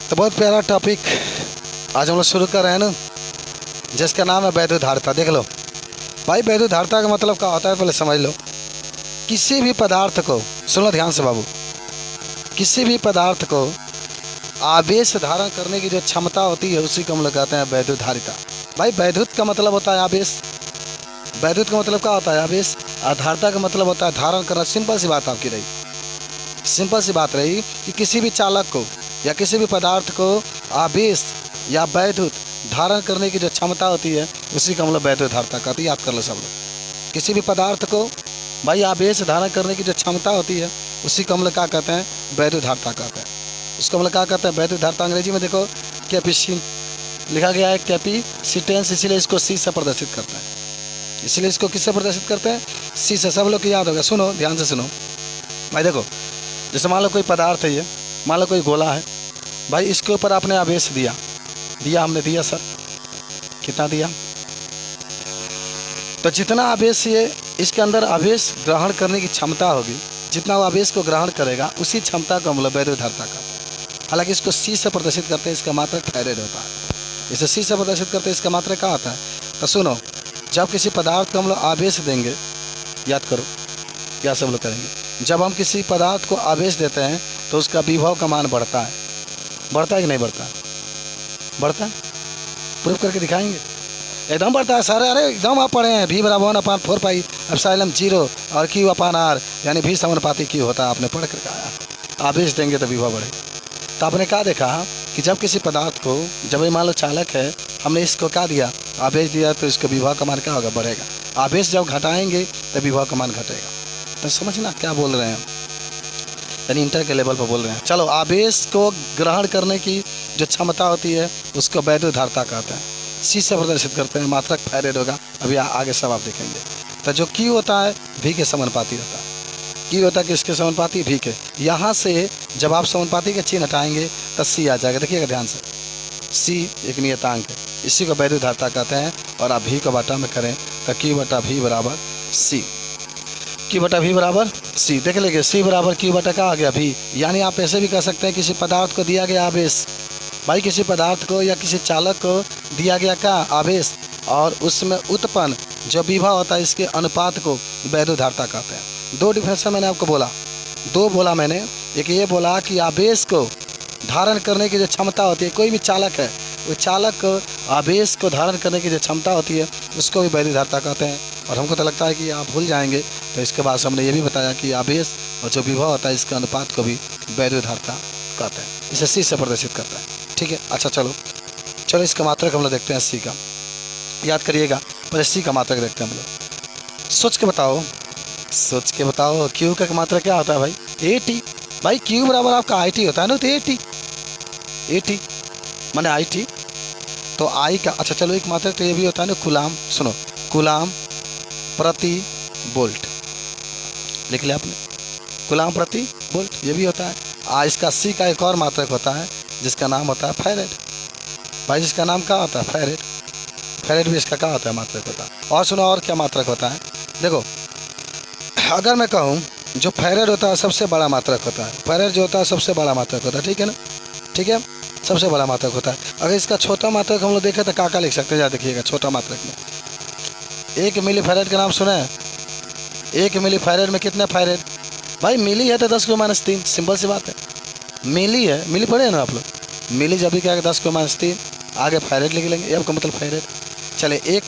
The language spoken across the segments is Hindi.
तो बहुत प्यारा टॉपिक आज हम लोग शुरू कर रहे हैं ना, जिसका नाम है वैद्युधारिता। देख लो भाई, वैद्युधारिता का मतलब क्या होता है पहले समझ लो। किसी भी पदार्थ को, सुनो ध्यान से बाबू, किसी भी पदार्थ को आवेश धारण करने की जो क्षमता होती है उसी को हम लोग कहते हैं वैद्युधारिता। भाई वैद्युत का मतलब होता है आवेश, वैद्युत का मतलब क्या होता है आवेश, और धारिता का मतलब होता है धारण करना। सिंपल सी बात आपकी रही, सिंपल सी बात रही कि किसी भी चालक को या किसी भी पदार्थ को आवेश या वैद्युत धारण करने की जो क्षमता होती है उसी को हम लोग वैद्युधारिता कहते हैं। याद कर लो सब लोग, किसी भी पदार्थ को भाई आवेश धारण करने की जो क्षमता होती है उसी को हम लोग क्या कहते हैं, वैद्युधारिता कहते हैं। उसको हम लोग क्या कहते हैं, वैद्युधारिता। अंग्रेजी में देखो कैपेसिटी लिखा गया है, कैपेसिटेंस, इसीलिए इसको सी से प्रदर्शित करता है। इसलिए इसको किससे प्रदर्शित करते हैं, सी से। सब लोग को याद होगा। सुनो ध्यान से सुनो भाई, देखो जैसे मान लो कोई पदार्थ है, ये मान लो कोई गोला है भाई, इसके ऊपर आपने आवेश दिया, हमने दिया सर, कितना दिया, तो जितना आवेश ये इसके अंदर आवेश ग्रहण करने की क्षमता होगी, जितना वो आवेश को ग्रहण करेगा उसी क्षमता को हम लोग वैद्युधारिता कहते हैं। हालांकि इसको सी से प्रदर्शित करते हैं, इसका मात्रक फैरेड होता है। इसे सी से प्रदर्शित करते हैं, इसका मात्रक क्या होता है। तो सुनो, जब किसी पदार्थ को हम लोग आवेश देंगे, याद करो क्या सब लोग करेंगे, जब हम किसी पदार्थ को आवेश देते हैं तो उसका विभव का मान बढ़ता है। बढ़ता है कि नहीं बढ़ता है, बढ़ता है, प्रूफ करके दिखाएंगे। एकदम बढ़ता है सर, अरे एकदम आप पढ़े हैं, V = 1/4 एप्सिलॉन 0 और Q/R यानी V समानुपाती Q होता है, आपने पढ़ कर आया। आवेश देंगे तो विभव बढ़ेगा। तो आपने क्या देखा कि जब किसी पदार्थ को, जब ये मान लो चालक है, हमने इसको क्या दिया, आवेश दिया, तो इसका विभव का मान क्या होगा, बढ़ेगा। आवेश जब घटाएंगे तो विभव का मान घटेगा। तो समझना क्या बोल रहे हैं, यानी इंटर के लेवल पर बोल रहे हैं। चलो, आवेश को ग्रहण करने की जो क्षमता होती है उसको वैद्युधारिता कहते हैं। सी से प्रदर्शित करते हैं, मात्रक फैरेड होगा। अभी आगे सब आप देखेंगे। तो जो Q होता है V के समानुपाती होता है। Q होता है किसके समानुपाती, V के। यहाँ से जब आप समानुपाती के चिन्ह हटाएंगे तो C आ जाएगा। देखिएगा ध्यान से, C एक नियतांक है, इसी को वैद्युधारिता कहते हैं। और आप V को बटा में करें तो Q/V = C, Q/V = C। देख लीजिए, C = Q/ क्या आ गया, V। यानी आप ऐसे भी कह सकते हैं किसी पदार्थ को दिया गया आवेश, भाई किसी पदार्थ को या किसी चालक को दिया गया क्या, आवेश, और उसमें उत्पन्न जो विभव होता है इसके अनुपात को वैद्युधारिता कहते हैं। दो डिफरेंस मैंने आपको बोला, दो बोला मैंने। एक ये बोला कि आवेश को धारण करने की जो क्षमता होती है, कोई भी चालक है, वो चालक को आवेश को धारण करने की जो क्षमता होती है उसको भी वैद्युधारिता कहते हैं। और हमको तो लगता है कि आप भूल जाएंगे, तो इसके बाद हमने ये भी बताया कि आवेश और जो विभव होता है इसके अनुपात को भी वैद्युधारिता कहते हैं। इसे सी से प्रदर्शित करता है, ठीक है। अच्छा चलो इसका मात्रक हम लोग देखते हैं, सी का। याद करिएगा, पहले सी का मात्रक देखते हैं हम लोग। सोच के बताओ, सोच के बताओ, क्यू का मात्रक क्या होता है भाई, AT। भाई Q बराबर आपका IT होता है ना, तो AT माने IT। तो I का, अच्छा चलो एक मात्रक तो ये भी होता है ना, कूलाम। सुनो, कूलाम प्रति वोल्ट लिख लिया आपने, कूलाम प्रति वोल्ट ये भी होता है। इसका C का एक और मात्रक होता है जिसका नाम होता है फैरेड। भाई जिसका नाम क्या होता है, फैरेड। फैरेड भी इसका क्या होता है, मात्रक होता है। और सुनो और क्या मात्रक होता है, देखो अगर मैं कहूँ जो फैरेड होता है सबसे बड़ा मात्रक होता है, फैरेड जो होता है सबसे बड़ा मात्रक होता है, ठीक है ना, ठीक है, सबसे बड़ा मात्रक होता है। अगर इसका छोटा मात्रक हम लोग देखें तो क्या लिख सकते हैं, या देखिएगा छोटा मात्रक में 1 मिली फैरेड का नाम सुना है। 1 मिली फैरेड में कितने फैरेड, भाई मिली है तो 10⁻³ सिंपल सी बात है। मिली है, मिली पढ़े हैं ना आप लोग, मिली जब भी क्या है 10⁻³ आगे फैरेड लिख लेंगे, ये आपका मतलब फैरेड। चले एक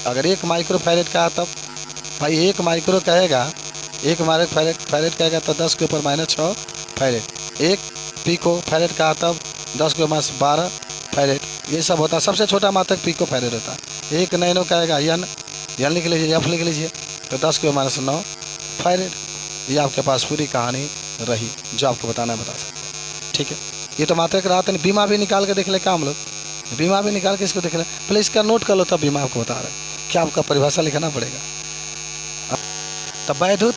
अगर 1 माइक्रो फैरेड का तब भाई 1 माइक्रो कहेगा, 1 माइक्रो फैरेड कहेगा तो 10⁻⁻6 फैरेड। 1 पिको फैरेड का तब 10⁻12 फैरेड। ये सब होता है। सबसे छोटा मात्रक पिको फैरेड होता है। 1 नैनो कहेगा यन लिख लीजिए, F लिख लीजिए, तो 10⁻9 फैरेड। ये आपके पास पूरी कहानी रही, जो आपको बताना है बता सकते हैं, ठीक है। ये तो मात्रक रहा था। बीमा भी निकाल के देख ले क्या हम लोग, बीमा भी निकाल के इसको देख ले, पहले इसका नोट कर लो तब बीमा आपको बता रहे हैं। क्या आपका परिभाषा लिखाना पड़ेगा, तब वैद्युत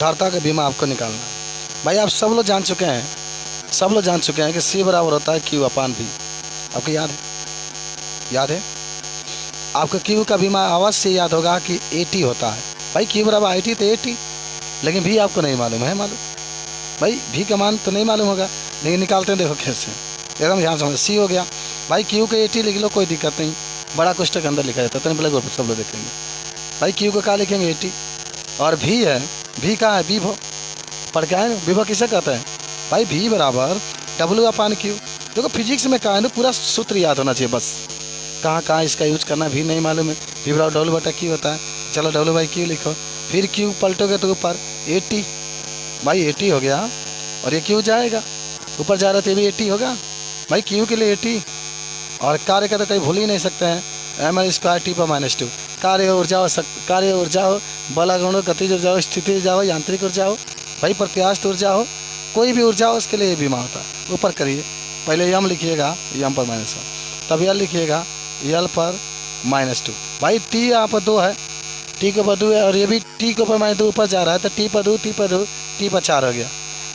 धारिता का बीमा आपको निकालना है। भाई आप सब लोग जान चुके हैं, सब लोग जान चुके हैं कि C बराबर होता है Q/V। आपको याद है, याद है आपको Q का बीमा अवश्य याद होगा कि AT होता है। भाई Q बराबर IT तो AT, लेकिन V आपको नहीं मालूम है, मालूम भाई V का मान तो नहीं मालूम होगा, लेकिन निकालते हैं देखो कैसे। एकदम ध्यान समझ। सी हो गया भाई, क्यू के 80 लिख लो, कोई दिक्कत नहीं, बड़ा कोष्टक के अंदर लिखा जाता है, तो ब्लैक बोर्ड पर सब लोग देखेंगे। भाई क्यू को क्या लिखेंगे 80, और भी है, भी कहाँ है, विभव पढ़ के आए ना, विभव किसे कहते हैं भाई, भी बराबर डब्ल्यू अपान क्यू। देखो फिजिक्स में कहा है ना, पूरा सूत्र याद होना चाहिए बस, कहाँ कहाँ इसका यूज करना भी नहीं मालूम है। भी बराबर डब्ल्यू बटा क्यू होता है, चलो डब्ल्यू बाई क्यू लिखो, फिर क्यू पलटोगे तो ऊपर 80, भाई 80 हो गया, और ये क्यू जाएगा ऊपर जा रहा, तो ये भी 80 होगा भाई, क्यू के लिए 80। और कार्य का तो कहीं भूल ही नहीं सकते हैं, ml स्क्वायर टी पर -2। कार्य ऊर्जा हो, कार्य ऊर्जा हो, बल गुण हो, गतिज ऊर्जा हो, स्थिति ऊर्जा हो, यांत्रिक ऊर्जा हो, भाई प्रत्यास्थ ऊर्जा हो, कोई भी ऊर्जा हो, उसके लिए बीमा होता है। ऊपर करिए, पहले यम लिखिएगा, यम पर -1, तब यल लिखिएगा, यल पर -2। भाई टी यहाँ पर 2 है, टी के ऊपर 2 है, और ये भी टी के ऊपर -2 ऊपर जा रहा है, तो टी पर 2, टी पर 2, टी पर 4 हो गया।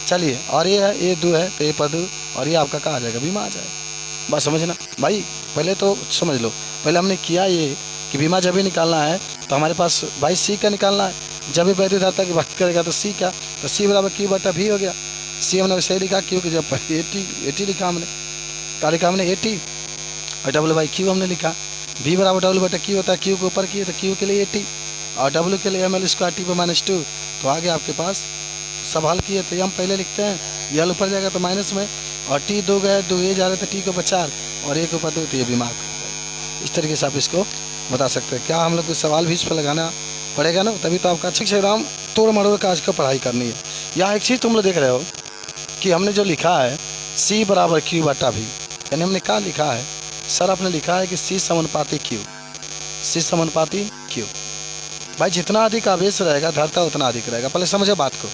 चलिए, और ये है, ये 2 है, तो ये पर 2, और ये आपका कहाँ आ जाएगा, बीमा आ जाएगा। बस समझना भाई, पहले तो समझ लो, पहले हमने किया ये कि बीमा जब भी निकालना है तो हमारे पास भाई सी का निकालना है, जब भी वैद्य धाता की बात करेगा तो सी का, तो सी बराबर क्यू बटा भी हो गया। सी हमने वैसे लिखा, क्यू की जब 80 लिखा हमने, क्या लिखा हमने 80, और डब्ल्यू बाई क्यू हमने लिखा। भी बराबर डब्ल्यू बटा क्यू होता है, क्यू के ऊपर किए तो क्यू के लिए 80, और डब्ल्यू के लिए ml स्क्वायर टी पर -2। तो आगे आपके पास सब हल किए, तो हम पहले लिखते हैं, यल ऊपर जाएगा तो माइनस में, और टी 2 गए, 2 ये जा रहे थे, टी के ऊपर 4, और एक ऊपर 2, तो ये बीमार। इस तरीके से आप इसको बता सकते हैं। क्या हम लोग को सवाल भी इस पर लगाना पड़ेगा ना, तभी तो आपका अच्छे से राम तोड़ मरोड़ का आज का पढ़ाई करनी है। यहाँ एक चीज़ तुम लोग देख रहे हो कि हमने जो लिखा है सी बराबर क्यू बटा भी, यानी हमने क्या लिखा है, सर आपने लिखा है कि सी समानुपाती क्यू, सी समानुपाती क्यू। भाई जितना अधिक आवेश रहेगा धारिता उतना अधिक रहेगा, पहले समझो बात को,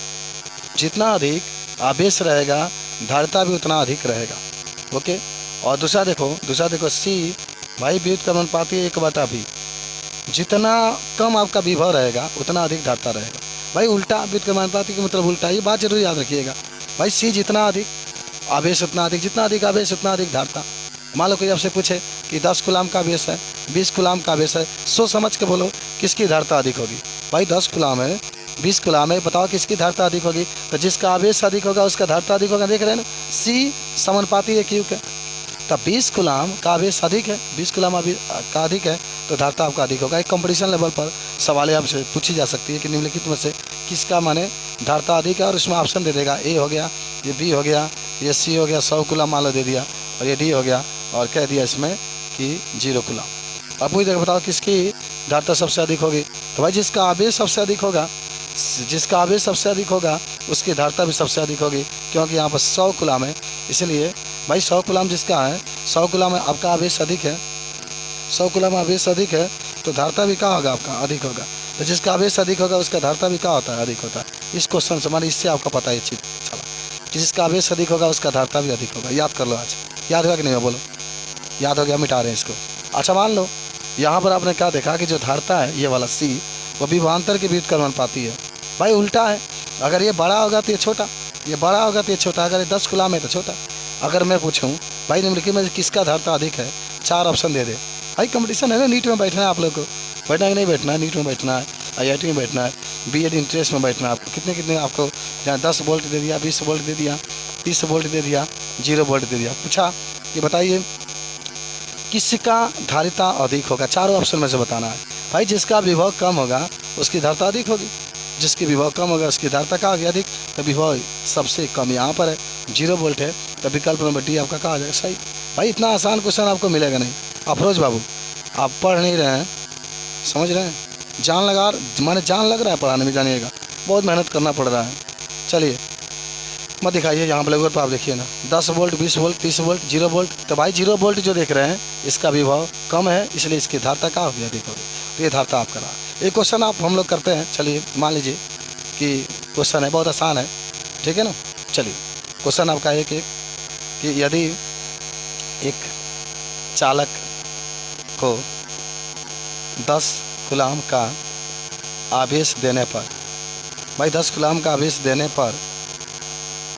जितना अधिक आवेश रहेगा धारिता भी उतना अधिक रहेगा। ओके, और दूसरा देखो सी भाई व्युत्क्रमानुपाती 1/v, जितना कम आपका विभव रहेगा उतना अधिक धारिता रहेगा। भाई उल्टा व्युत्क्रमानुपाती का मतलब उल्टा, ये बात जरूर याद रखिएगा भाई, सी जितना अधिक आवेश उतना अधिक, जितना अधिक आवेश उतना अधिक धारिता। मान लो कोई आपसे पूछे कि 10 कूलाम का आवेश है, 20 कूलाम का आवेश है, सोच समझ के बोलो किसकी धारिता अधिक होगी। भाई 10 कूलाम है, 20 कूलाम है, बताओ किसकी धारिता अधिक होगी, तो जिसका आवेश अधिक होगा उसका धारिता अधिक होगा। देख रहे हैं ना, सी समानुपाती है क्यू के, तब 20 कूलाम का आवेश अधिक है, 20 कूलाम का अधिक है, तो धारिता आपका अधिक होगा। एक कंपटीशन लेवल पर सवालें आपसे पूछी जा सकती है कि निम्नलिखित में से किसका माने धारिता अधिक है, और उसमें ऑप्शन दे देगा, ए हो गया, ये बी हो गया, ये सी हो गया, 100 कूलाम मान लो दे दिया, और ये डी हो गया, और कह दिया इसमें कि 0 कूलाम। अब पूछ देगा बताओ किसकी धारिता सबसे अधिक होगी, तो भाई जिसका आवेश सबसे अधिक होगा, जिसका आवेश सबसे अधिक होगा उसकी धारिता भी सबसे अधिक होगी, क्योंकि यहाँ पर 100 कूलाम है, इसलिए भाई 100 कूलाम जिसका है, 100 कूलाम आपका आवेश अधिक है, 100 कूलाम आवेश अधिक है, तो धारिता भी क्या होगा आपका अधिक होगा। तो जिसका आवेश अधिक होगा उसका धारिता भी क्या होता है, अधिक होता है। इस क्वेश्चन से मान इससे आपका पता है ये चीज़ चला कि जिसका आवेश अधिक होगा उसका धारिता भी अधिक होगा। याद कर लो, आज याद होगा कि नहीं हो, बोलो याद हो गया, मिटा रहे हैं इसको। अच्छा मान लो यहाँ पर आपने क्या देखा कि जो धारिता है ये वाला सी, वो विभवांतर के व्युत्क्रमानुपाती है। भाई उल्टा है, अगर ये बड़ा होगा तो ये छोटा, ये बड़ा होगा तो ये छोटा, अगर ये 10 कूलाम है तो छोटा। अगर मैं पूछूं भाई निम्नलिखित में किसका धारिता अधिक है, 4 ऑप्शन दे दे। भाई कंपटीशन है ना, नीट में बैठना है आप लोग को, बैठना कि नहीं बैठना है, नीट में बैठना है, IIT में बैठना है, BEd इंट्रेंस में बैठना है। आपको कितने कितने आपको जहाँ 10 वोल्ट दे दिया, 20 वोल्ट दे दिया, 30 वोल्ट दे दिया, 0 वोल्ट दे दिया, पूछा ये बताइए किसका धारिता अधिक होगा, चारों ऑप्शन में से बताना है। भाई जिसका विभव कम होगा उसकी धारिता अधिक होगी, जिसकी विभव कम होगा उसकी धारिता कहाँ होगी अधिक, तो विभव सबसे कम यहाँ पर है 0 वोल्ट है, तो विकल्प नंबर डी आपका कहाँ आ जाएगा सही। भाई इतना आसान क्वेश्चन आपको मिलेगा नहीं। अफरोज बाबू आप पढ़ नहीं रहे हैं, समझ रहे हैं, जान लगा माने जान लग रहा है पढ़ाने में, जानिएगा बहुत मेहनत करना पड़ रहा है। चलिए मत दिखाइए, यहाँ ब्लैक बोर्ड पर आप देखिए ना, 10 वोल्ट, 20 वोल्ट, 30 वोल्ट, 0 वोल्ट। तो भाई 0 वोल्ट जो देख रहे हैं इसका विभव कम है, इसलिए इसकी धारिता क्या होगी अधिक होगी, तो ये धारिता आपका रहा। एक क्वेश्चन आप हम लोग करते हैं, चलिए मान लीजिए कि क्वेश्चन है बहुत आसान है, ठीक है ना। चलिए क्वेश्चन आपका एक कि यदि एक चालक को 10 कूलाम का आवेश देने पर, भाई 10 कूलाम का आवेश देने पर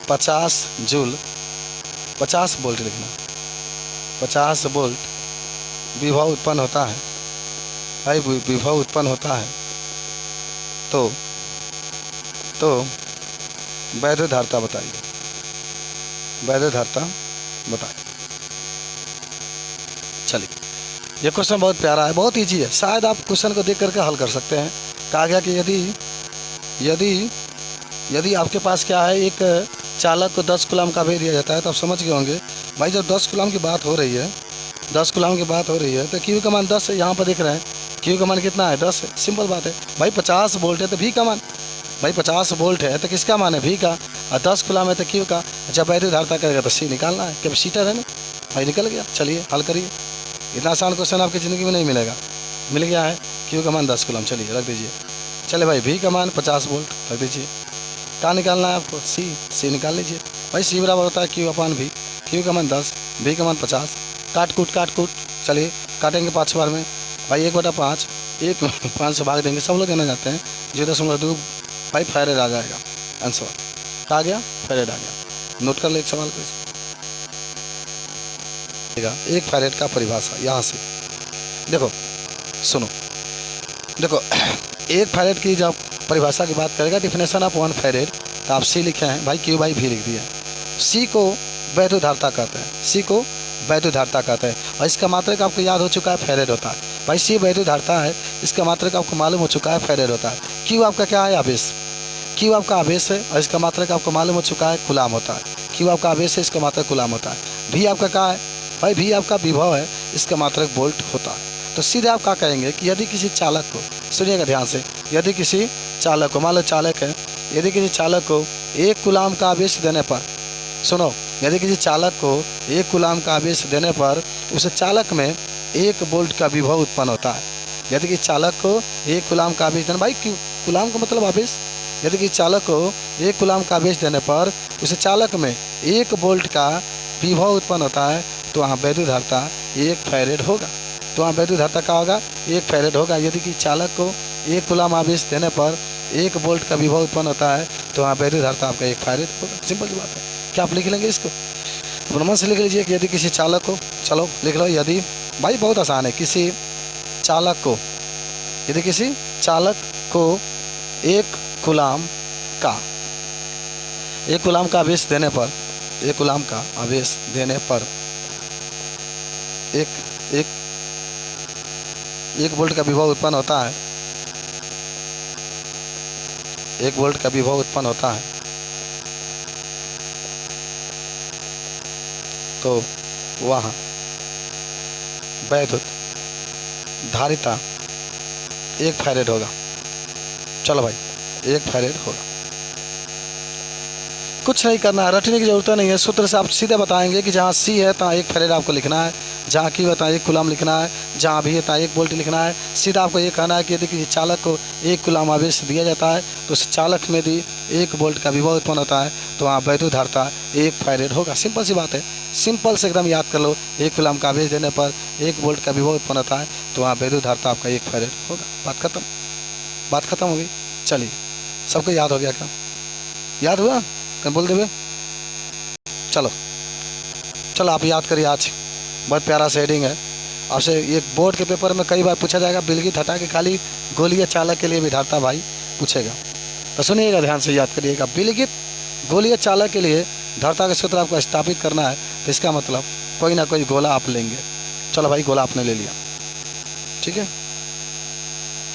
50 जूल, 50 वोल्ट लिखना, 50 वोल्ट विभव उत्पन्न होता है। भाई विभव उत्पन्न होता है तो वैद्य धारिता बताइए, वैद्य धारिता बताइए। चलिए, ये क्वेश्चन बहुत प्यारा है, बहुत ईजी है, शायद आप क्वेश्चन को देख करके हल कर सकते हैं। कहा गया कि यदि यदि आपके पास क्या है, एक चालक को 10 कूलम का वेग दिया जाता है, तो आप समझ गए होंगे भाई जब 10 कूलम की बात हो रही है, 10 कूलम की बात हो रही है, तो क्यू का मान 10 है, यहाँ पर देख रहे हैं क्यू का मान कितना है, 10 है। सिंपल बात है भाई, 50 वोल्ट है तो भी का मान, भाई 50 वोल्ट है तो किसका मान है, भी का, और 10 कूलम है तो क्यू का। अच्छा वैद्युत धारिता करेगा तो सी निकालना है, कैपेसिटर है ना भाई, निकल गया। चलिए हल करिए, इतना आसान क्वेश्चन आपकी ज़िंदगी में नहीं मिलेगा। मिल गया है, क्यू का मान 10 कूलम, चलिए रख दीजिए। चले भाई, भी का मान 50 वोल्ट रख दीजिए। कहाँ निकालना है आपको, सी निकाल लीजिए भाई। सी बराबर होता है क्यू अपान भी, क्यू का मान 10, भी का मान 50। काट कूट चलिए काटेंगे 5 बार में भाई, 1/5, 1/5 से भाग देंगे, सब लोग देना चाहते हैं, 0.2 भाई फैरेड आ जाएगा आंसर। कहा गया, फैरेड आ गया। नोट कर ले एक सवाल पे, 1 फैरेड का परिभाषा यहाँ से देखो, सुनो देखो 1 फैरेड की जब परिभाषा की बात करेगा, डिफिनेशन ऑफ 1 फैरेड, तो आप सी लिखे हैं भाई, क्यू बाई भी लिख दिया। सी को वैद्युत धारिता कहते हैं, सी को वैद्युत धारिता कहते हैं, और इसका मात्रक आपको याद हो चुका है, फैरेड होता है भाई। सी वैद्युत धारिता है, इसका मात्रक आपको मालूम हो चुका है, फैरेड होता है। क्यू आपका क्या है, आवेश, क्यू आपका आवेश है, और इसका मात्रक आपको मालूम हो चुका है, कूलाम होता है। क्यू आपका आवेश है, इसका मात्रक कूलाम होता है। भी आपका क्या है भाई, भी आपका विभव है, इसका मात्रक वोल्ट होता है। तो सीधे आप क्या कहेंगे कि यदि किसी चालक को, सुनिएगा ध्यान से, यदि किसी चालक को, मान लो चालक है, यदि किसी चालक को 1 कूलाम का आवेश देने पर, सुनो, यदि किसी चालक को 1 कूलाम का आवेश देने पर उस चालक में 1 वोल्ट का विभव उत्पन्न होता है। यदि किसी चालक को 1 कूलाम का आवेश देने, भाई क्यों, कूलाम का मतलब आवेश, यदि किसी चालक को 1 कूलाम का आवेश देने पर उस चालक में 1 वोल्ट का विभव उत्पन्न होता है, तो वहाँ वैद्युत धारिता 1 फैरेड होगा। तो वहाँ वैद्युत धारिता क्या होगा, 1 फैरेड होगा। यदि किसी चालक को 1 कूलाम आवेश देने पर 1 वोल्ट का विभव उत्पन्न होता है, तो वहाँ वैद्युत धारिता आपका 1 फैरेड होगा। सिंपल सी बात है। क्या आप लिख लेंगे इसको, अपने मन से लिख लीजिए कि यदि किसी चालक को, चलो लिख लो, यदि, भाई बहुत आसान है, किसी चालक को, यदि किसी चालक को 1 कूलाम का आवेश देने पर, 1 कूलाम का आवेश देने पर 1 वोल्ट का विभव उत्पन्न होता है, 1 वोल्ट का विभव उत्पन्न होता है, तो वहाँ वैद्युत धारिता 1 फैरेड होगा। चलो भाई 1 फैरेड होगा। कुछ नहीं करना है, रटने की जरूरत नहीं है, सूत्र से आप सीधे बताएंगे कि जहाँ सी है तहाँ 1 फैरेड आपको लिखना है, जहाँ क्यू है तहाँ 1 कूलाम लिखना है, जहाँ भी है तहाँ 1 वोल्ट लिखना है। सीधा आपको ये कहना है कि यदि किसी चालक को 1 कूलाम आवेश दिया जाता है, तो उस चालक में यदि 1 वोल्ट का विभव उत्पन्न होता है, तो वहाँ वैद्युत धारिता 1 फैरेड होगा। सिंपल सी बात है, सिंपल से एकदम याद कर लो, 1 कूलाम का आवेश देने पर 1 वोल्ट का विभव उत्पन्न होता है, तो वहाँ वैद्युत धारिता आपका 1 फैरेड होगा। बात खत्म हो गई। चलिए सबको याद हो गया क्या, याद हुआ, कहीं बोल देवे। चलो आप याद करिए, आज बहुत प्यारा सा हेडिंग है। आपसे ये बोर्ड के पेपर में कई बार पूछा जाएगा, बिलगित हटा के खाली गोलीय चालक के लिए भी धारिता भाई पूछेगा, तो सुनिएगा ध्यान से, याद करिएगा। बिलगित गोलीय चालक के लिए धारिता का सूत्र आपको स्थापित करना है, तो इसका मतलब कोई ना कोई गोला आप लेंगे। चलो भाई गोला आपने ले लिया, ठीक है,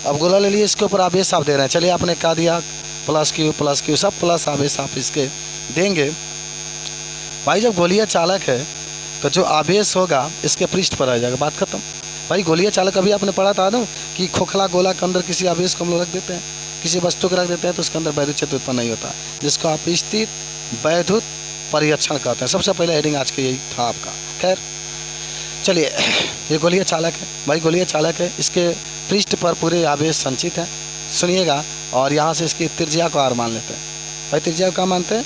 अब गोला ले लिए, इसके ऊपर आवेश आप दे रहे हैं। चलिए आपने क्या दिया, प्लस क्यू सब प्लस आवेश आप इसके देंगे। भाई जब गोलीय चालक है तो जो आवेश होगा इसके पृष्ठ पर आ जाएगा, बात खत्म। भाई गोलीय चालक अभी आपने पढ़ा था ना कि खोखला गोला के अंदर किसी आवेश को हम लोग रख देते हैं, किसी वस्तु को रख देते हैं, तो उसके अंदर वैद्युत क्षेत्र उत्पन्न नहीं होता, जिसको आप स्थित वैद्युत परिरक्षण कहते हैं। सबसे पहले हेडिंग आज का यही था आपका। खैर चलिए, ये गोलीय चालक है भाई, गोलीय चालक है, इसके पृष्ठ पर पूरे आवेश संचित हैं। सुनिएगा, और यहाँ से इसकी त्रिज्या को आर मान लेते हैं। भाई त्रिज्या को क्या मानते हैं,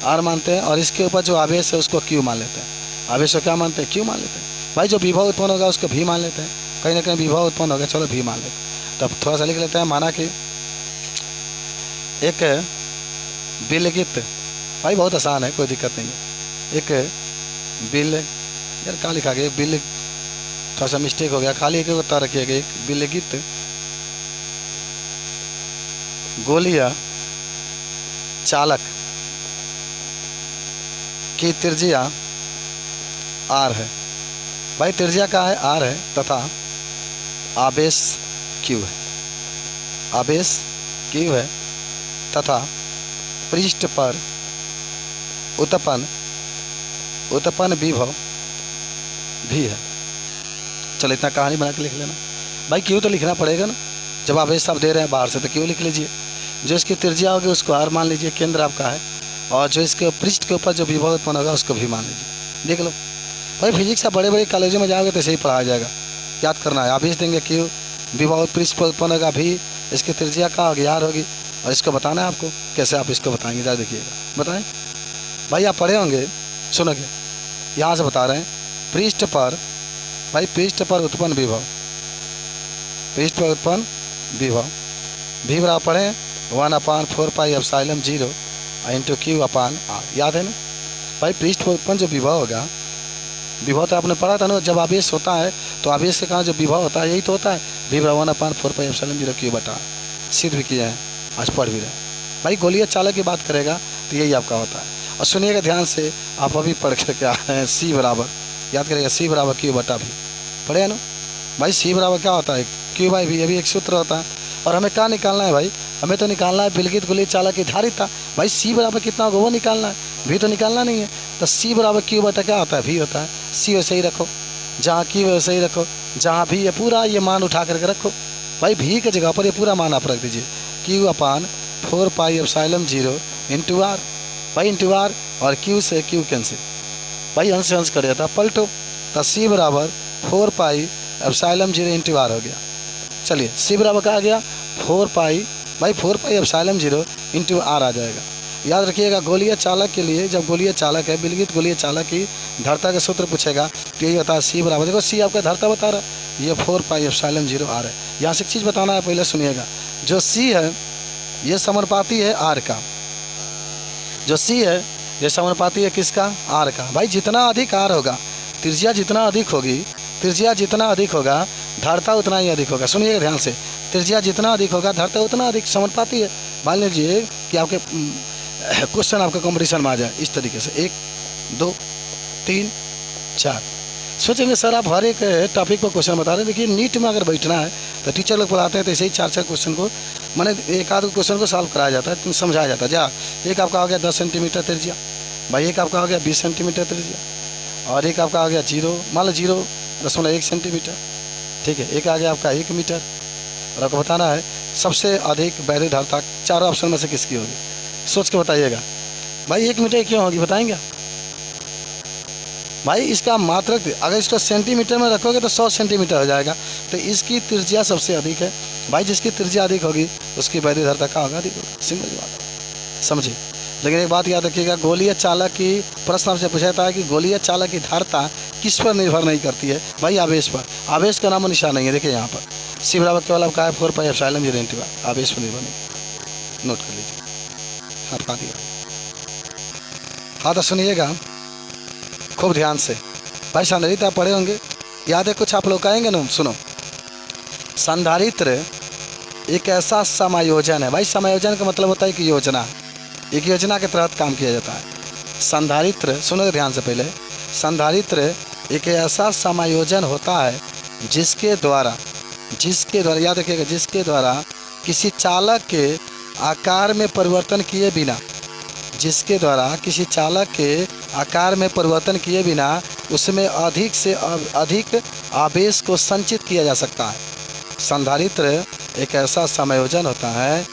आर मानते हैं, और इसके ऊपर जो आवेश है उसको क्यू मान लेते हैं। आवेश को क्या मानते हैं, क्यू मान लेते हैं। भाई जो विभव उत्पन्न होगा उसको भी मान लेते हैं, कहीं ना कहीं विभव उत्पन्न होगा, चलो भी मान लेते हैं। तब थोड़ा सा लिख लेते हैं, माना कि एक बिलगित, भाई बहुत आसान है, कोई दिक्कत नहीं है। एक बिल, यार क्या लिखा गया, बिल थोड़ा सा मिस्टेक हो गया, खाली एक उत्तर रखिएगा। एक बिलगित गोलीय चालक की त्रिज्या आर है, भाई त्रिज्या का है आर है तथा आवेश क्यू है, आवेश क्यू है तथा पृष्ठ पर उत्पन्न विभव भी है। चलो इतना कहानी बना के लिख लेना। भाई क्यों तो लिखना पड़ेगा ना, जब आवेश आप दे रहे हैं बाहर से तो क्यों लिख लीजिए। जो इसकी त्रिज्या होगी उसको आर मान लीजिए, केंद्र आपका है, और जो इसके पृष्ठ के ऊपर जो विभव उत्पन्न होगा उसको भी मान लीजिए। देख लो भाई, फिजिक्स आप बड़े बड़े कॉलेजों में जाओगे तो सही पढ़ाया जाएगा, याद करना है। आवेश देंगे क्यों, विभव पृष्ठ पर उत्पन्न होगा भी, इसकी त्रिज्या का होगी आर होगी, और इसको बताना है आपको। कैसे आप इसको बताएंगे जरा देखिएगा, बताएं भाई। आप पढ़े होंगे, सुनोगे, यहाँ से बता रहे हैं। पृष्ठ पर भाई, पृष्ठ पर उत्पन्न विभव, पृष्ठ पर उत्पन्न विभव भी बराबर पढ़े 1/4πε0 इंटू क्यू अपान आर, याद है ना भाई। पृष्ठ पर उत्पन्न जो विभव होगा, विभव तो आपने पढ़ा था ना, जब आवेश होता है तो आवेश के कारण जो विभव होता है यही तो होता है, भी बराबर 1/4πε0 क्यू बटा, सिद्ध भी किया है, आज पढ़ भी रहे भाई। गोलीय चालक की बात करेगा तो यही आपका होता है। और सुनिएगा ध्यान से, आप अभी पढ़ कर क्या है, सी बराबर याद करेगा, सी बराबर क्यू बटा भी पढ़े ना भाई। सी बराबर क्या होता है, क्यू बाई भी, अभी एक सूत्र होता है। और हमें क्या निकालना है भाई, हमें तो निकालना है विलगित गोलीय चालक की धारिता। भाई सी बराबर कितना होगा वो निकालना है, भी तो निकालना नहीं है। तो सी बराबर क्यू बटा क्या होता है, भी होता है। सी वैसे ही रखो, जहाँ क्यू वैसे ही रखो, जहाँ भी ये पूरा ये मान उठा करके रखो भाई। भी की जगह पर ये पूरा मान आप रख दीजिए, क्यू अपान 4πε0 इंटू आर भाई, इंटू आर, और क्यू से क्यू कैंसिल भाई, अंश अंश कर देता पलटो, तो सी बराबर 4πε0 इंटू आर हो गया। चलिए सी बराबर क्या आ गया, 4π भाई 4πε0 इंटू आर आ जाएगा। याद रखिएगा गोलीय चालक के लिए, जब गोलीय चालक है, विलगित गोलीय चालक की धारिता का सूत्र पूछेगा तो यही होता है सी बराबर, देखो सी आपका धारिता बता रहा है, ये 4πε0 आर है। यहाँ से एक चीज़ बताना है, पहले सुनिएगा। जो सी है ये समानुपाती है आर का, जो सी है ये समानुपाती है किसका, आर का। भाई जितना अधिक आर होगा, त्रिज्या जितना अधिक होगी, त्रिज्या जितना अधिक होगा, धारिता उतना ही अधिक होगा। सुनिएगा ध्यान से, त्रिज्या जितना अधिक होगा, धारिता उतना अधिक, समानुपाती है। मान लीजिए कि आपके क्वेश्चन आपका कॉम्पिटिशन में आ जाए इस तरीके से, 1 2 3 4, सोचेंगे सर आप हर एक टॉपिक पर क्वेश्चन बता रहे हैं। देखिए नीट में अगर बैठना है तो टीचर लोग पढ़ाते हैं तो ऐसे ही 4-4 क्वेश्चन को, मैंने एक आध क्वेश्चन को सॉल्व कराया जाता है, समझाया जाता है। जा एक आपका हो गया 10 सेंटीमीटर त्रिज्या भाई, एक आपका हो गया 20 सेंटीमीटर त्रिज्या, और एक आपका हो गया 0, मान लो 0.1 सेंटीमीटर, ठीक है। एक आ गया आपका 1 मीटर, और आपको बताना है सबसे अधिक वैध धारिता चारों ऑप्शन में से किसकी होगी, सोच के बताइएगा भाई। 1 मीटर क्यों होगी बताएंगे भाई। इसका मात्रक अगर इसको सेंटीमीटर में रखोगे तो 100 सेंटीमीटर हो जाएगा, तो इसकी त्रिज्या सबसे अधिक है भाई। जिसकी त्रिज्या अधिक होगी उसकी वैध धारिता का होगा, अधिक होगा, सिंपल बात है, समझिए। लेकिन एक बात याद रखिएगा, गोलीय चालक की प्रश्न आपसे पूछा जाता है कि गोलीय चालक की धारिता किस पर निर्भर नहीं करती है भाई, आवेश पर। आवेश का नाम निशान नहीं है, देखिए यहाँ पर सी बराबर केवल आपका है 4πε0 इंटू आर, आवेश पर निर्भर नहीं, नोट कर लीजिए। हाँ पा दिया, हाँ तो सुनिएगा खूब ध्यान से भाई। संधारित्र आप पढ़े होंगे, याद है कुछ आप लोग कहेंगे ना, सुनो। संधारित्र एक ऐसा समायोजन है भाई, समायोजन का मतलब होता है कि योजना, एक योजना के तहत काम किया जाता है। संधारित्र सुनो ध्यान से पहले, संधारित्र एक ऐसा समायोजन होता है जिसके द्वारा याद रखिएगा, जिसके द्वारा किसी चालक के आकार में परिवर्तन किए बिना, जिसके द्वारा किसी चालक के आकार में परिवर्तन किए बिना उसमें अधिक से अधिक आवेश को संचित किया जा सकता है। संधारित्र एक ऐसा समायोजन होता है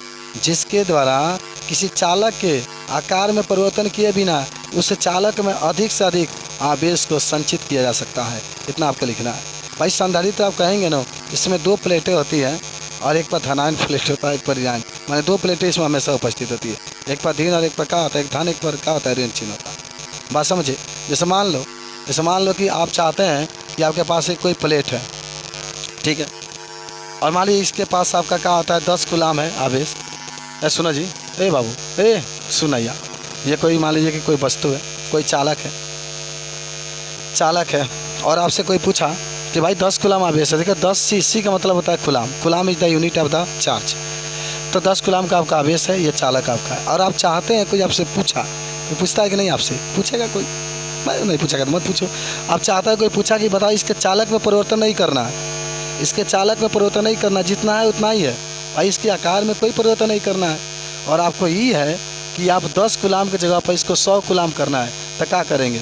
जिसके द्वारा किसी चालक के आकार में परिवर्तन किए बिना उस चालक में अधिक से अधिक आवेश को संचित किया जा सकता है। इतना आपको लिखना है भाई। संधारित्र आप कहेंगे ना, इसमें 2 प्लेटें होती हैं और एक पर धनायन प्लेट होता है, एक पर ऋणायन, मैंने 2 प्लेटें इसमें हमेशा उपस्थित होती है, एक पर धन और एक पर क्या होता है, एक धन, एक पर क्या होता है, ऋण चिन्ह होता है। बात समझे। जैसे मान लो कि आप चाहते हैं कि आपके पास एक कोई प्लेट है, ठीक है, और मान लीजिए इसके पास आपका क्या होता है 10 कूलाम है आवेश। सुनो जी, ए बाबू, ए सुनैया, ये कोई मान लीजिए कि कोई वस्तु है, कोई चालक है और आपसे कोई पूछा कि भाई 10 कूलाम आवेश है। देखिए 10 सी का मतलब होता है coulomb, coulomb is the unit of the charge. तो 10 कूलाम का आपका आवेश है, ये चालक आपका है। और आप चाहते हैं, कोई आपसे पूछा, तो पूछता है कि नहीं, आपसे पूछेगा कोई, मैं नहीं पूछा, मत पूछो। अब चाहता है कोई पूछा कि बताओ इसके चालक में परिवर्तन नहीं करना है, इसके चालक में परिवर्तन नहीं करना, जितना है उतना ही है भाई, इसके आकार में कोई परिवर्तन नहीं करना है। और आपको ये है कि आप 10 गुलाम की जगह पर इसको 100 गुलाम करना है, तो क्या करेंगे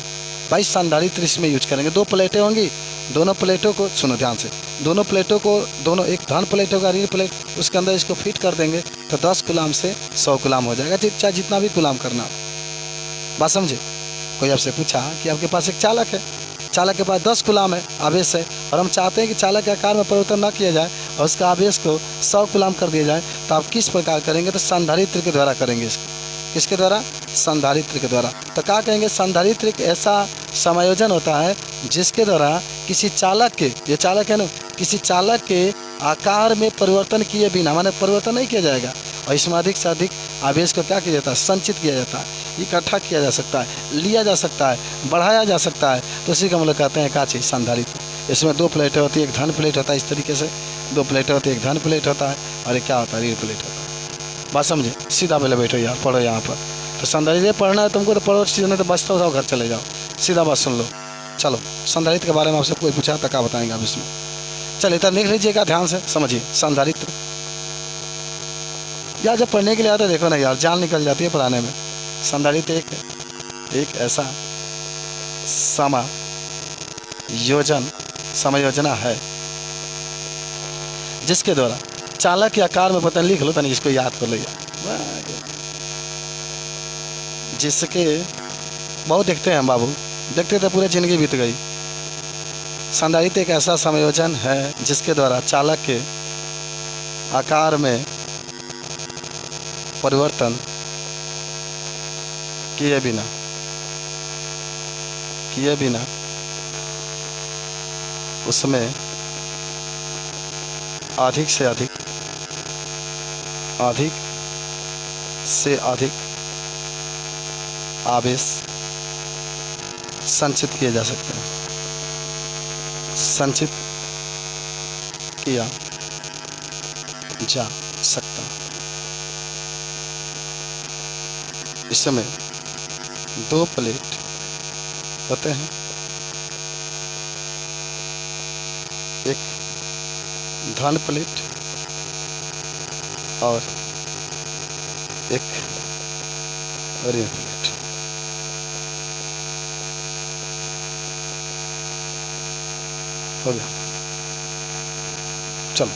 भाई? संधारित्र इसमें यूज करेंगे। 2 प्लेटें होंगी, दोनों प्लेटों को सुनो ध्यान से, दोनों प्लेटों को, दोनों एक धन प्लेट होगा, ऋण प्लेट, उसके अंदर इसको फिट कर देंगे तो 10 गुलाम से 100 गुलाम हो जाएगा, चाहे जितना भी गुलाम करना हो। बात समझे? कोई आपसे पूछा कि आपके पास एक चालक है, चालक के पास 10 गुलाम है, आवेश है, और हम चाहते हैं कि चालक के आकार में परिवर्तन ना किया जाए और उसका आवेश को 100 गुलाम कर दिया जाए, तो आप किस प्रकार करेंगे? तो संधारित्र के द्वारा करेंगे इसको। किसके द्वारा? संधारित्र के द्वारा। तो क्या कहेंगे? संधारित्र एक ऐसा समायोजन होता है जिसके द्वारा किसी चालक के, ये चालक है ना, किसी चालक के आकार में परिवर्तन किए बिना, माने परिवर्तन नहीं किया जाएगा, और इसमें अधिक से अधिक आवेश को क्या किया जाता है? संचित किया जाता है, इकट्ठा किया जा सकता है, लिया जा सकता है, बढ़ाया जा सकता है। तो इसी को हम लोग कहते हैं क्या चीज़? संधारित्र। इसमें 2 प्लेटें होती है, एक धन प्लेट होता है, इस तरीके से 2 प्लेटें होती है, एक धन प्लेट होता है, और एक क्या होता है? ऋण प्लेट होता है। बात समझे? सीधा पहले बैठो यार, पढ़ो यहाँ पर। तो संधारित्र पढ़ना है तुमको तो पढ़ो, सीधा, नहीं तो बचता हो घर चले जाओ, सीधा बात सुन लो। चलो, संधारित्र के बारे में आपसे कोई पूछा तो क्या बताएंगे आप इसमें? चलिए इतना लिख लीजिएगा, ध्यान से समझिए। संधारित्र यार जब पढ़ने के लिए आता है देखो ना यार, जान निकल जाती है पढ़ाने में। संधारित्र एक ऐसा समायोजना है जिसके द्वारा चालक के आकार में पता लिख लो, तनी इसको याद कर लो यार, जिसके बहुत देखते हैं हम बाबू, देखते तो पूरी जिंदगी बीत गई। संधारित्र एक ऐसा समायोजन है जिसके द्वारा चालक के आकार में परिवर्तन किए बिना उसमें अधिक से अधिक आवेश संचित किए जा सकते हैं, संचित किया जा सकता है। इसमें 2 प्लेट होते हैं, एक धन प्लेट और एक ऋण प्लेट। हो गया, चलो।